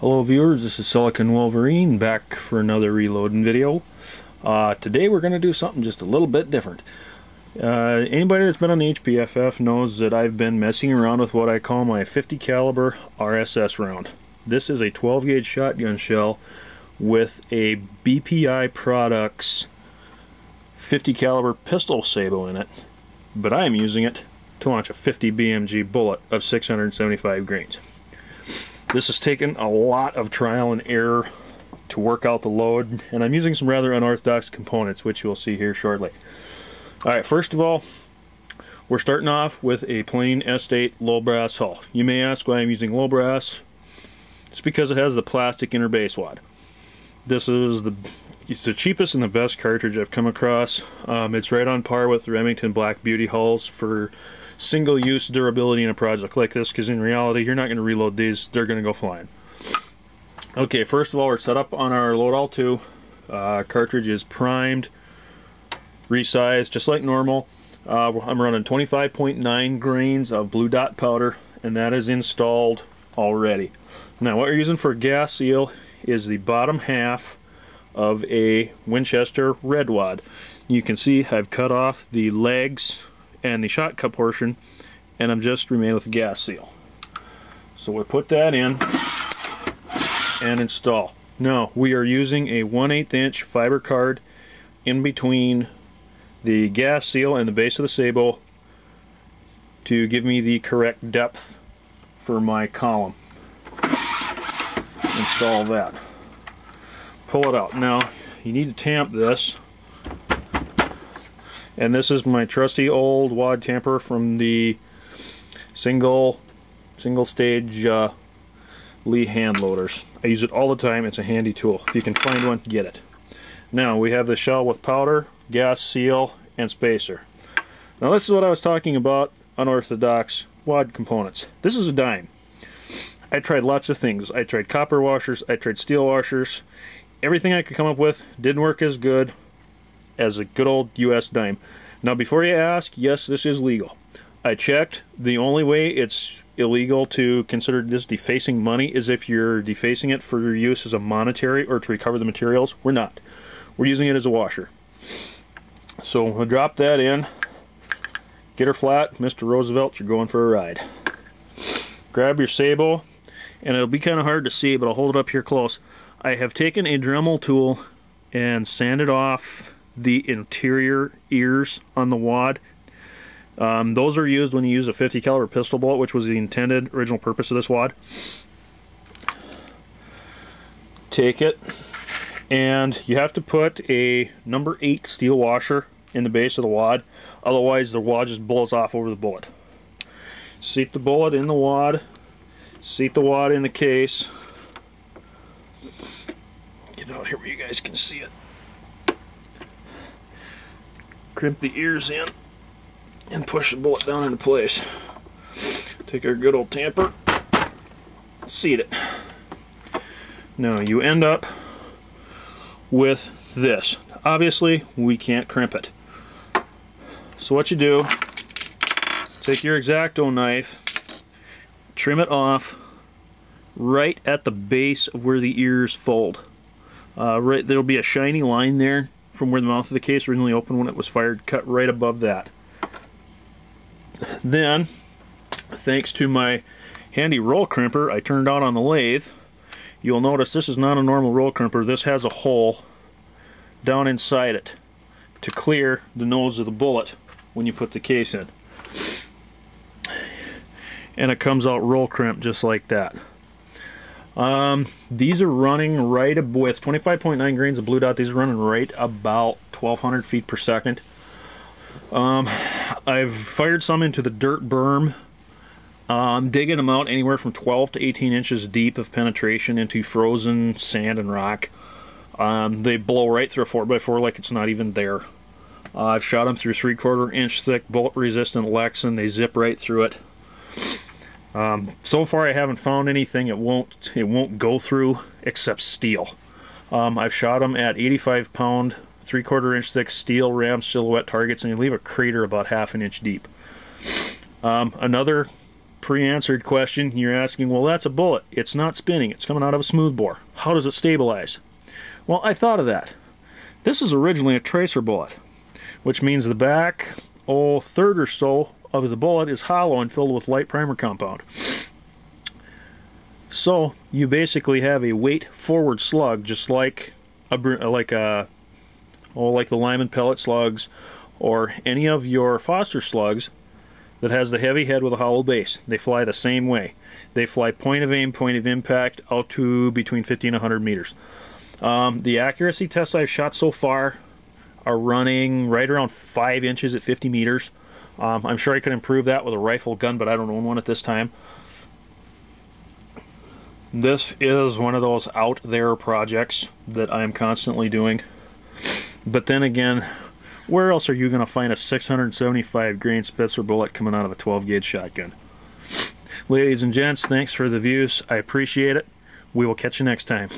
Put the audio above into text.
Hello viewers, this is Silicon Wolverine back for another reloading video. Today we're going to do something just a little bit different. Anybody that's been on the HPFF knows that I've been messing around with what I call my 50 caliber RSS round. This is a 12 gauge shotgun shell with a BPI Products 50 caliber pistol sabot in it, but I am using it to launch a 50 BMG bullet of 675 grains. This has taken a lot of trial and error to work out the load, and I'm using some rather unorthodox components, which you'll see here shortly. Alright, first of all, we're starting off with a plain S8 low brass hull. You may ask why I'm using low brass. It's because it has the plastic inner base wad. This is it's the cheapest and the best cartridge I've come across. It's right on par with the Remington Black Beauty hulls for single-use durability in a project like this, because in reality you're not going to reload these, they're going to go flying. Okay, first of all, we're set up on our Loadout 2. Cartridge is primed, resized just like normal. I'm running 25.9 grains of blue dot powder, and that is installed already. Now what we're using for a gas seal is the bottom half of a Winchester red wad. You can see I've cut off the legs and the shot cut portion, and I'm just remaining with the gas seal. So we put that in and install. Now we are using a 1/8 inch fiber card in between the gas seal and the base of the sabot to give me the correct depth for my column. Install that. Pull it out. Now you need to tamp this. And this is my trusty old wad tamper from the single stage Lee hand loaders. I use it all the time. It's a handy tool. If you can find one, get it. Now we have the shell with powder, gas seal, and spacer. Now this is what I was talking about, unorthodox wad components. This is a dime. I tried lots of things. I tried copper washers, I tried steel washers. Everything I could come up with didn't work as good as a good old US dime. Now before you ask, yes, this is legal. I checked. The only way it's illegal to consider this defacing money is if you're defacing it for your use as a monetary or to recover the materials. We're not. We're using it as a washer. So we'll drop that in, get her flat. Mr. Roosevelt, you're going for a ride. Grab your sabot, and it'll be kind of hard to see, but I'll hold it up here close. I have taken a Dremel tool and sanded off the interior ears on the wad. Those are used when you use a 50 caliber pistol bullet, which was the intended original purpose of this wad. Take it, and you have to put a number 8 steel washer in the base of the wad, otherwise the wad just blows off over the bullet. Seat the bullet in the wad, seat the wad in the case. Get it out here where you guys can see it. Crimp the ears in and push the bullet down into place. Take our good old tamper, seat it. Now you end up with this. Obviously we can't crimp it. So what you do, take your X-Acto knife, trim it off right at the base of where the ears fold. Right, there'll be a shiny line there from where the mouth of the case originally opened when it was fired. Cut right above that. Then, thanks to my handy roll crimper I turned out on the lathe, you'll notice this is not a normal roll crimper. This has a hole down inside it to clear the nose of the bullet when you put the case in. And it comes out roll crimp just like that. These are running right with 25.9 grains of blue dot. These are running right about 1,200 feet per second. I've fired some into the dirt berm. I'm digging them out anywhere from 12 to 18 inches deep of penetration into frozen sand and rock. They blow right through a 4x4 like it's not even there. I've shot them through 3/4 inch thick bullet resistant Lexan. They zip right through it. So far I haven't found anything it won't go through except steel. I've shot them at 85 pound 3/4 inch thick steel ram silhouette targets, and you leave a crater about 1/2 inch deep. Another pre-answered question. You're asking, well, that's a bullet. It's not spinning. It's coming out of a smooth bore. How does it stabilize? Well, I thought of that. This is originally a tracer bullet, which means the back third or so of the bullet is hollow and filled with light primer compound. So you basically have a weight forward slug, just like the Lyman pellet slugs or any of your Foster slugs, that has the heavy head with a hollow base. They fly the same way. They fly point of aim, point of impact out to between 50 and 100 meters. The accuracy tests I've shot so far are running right around 5 inches at 50 meters. I'm sure I could improve that with a rifle gun, but I don't own one at this time. This is one of those out there projects that I'm constantly doing. But then again, where else are you going to find a 675 grain Spitzer bullet coming out of a 12 gauge shotgun? Ladies and gents, thanks for the views. I appreciate it. We will catch you next time.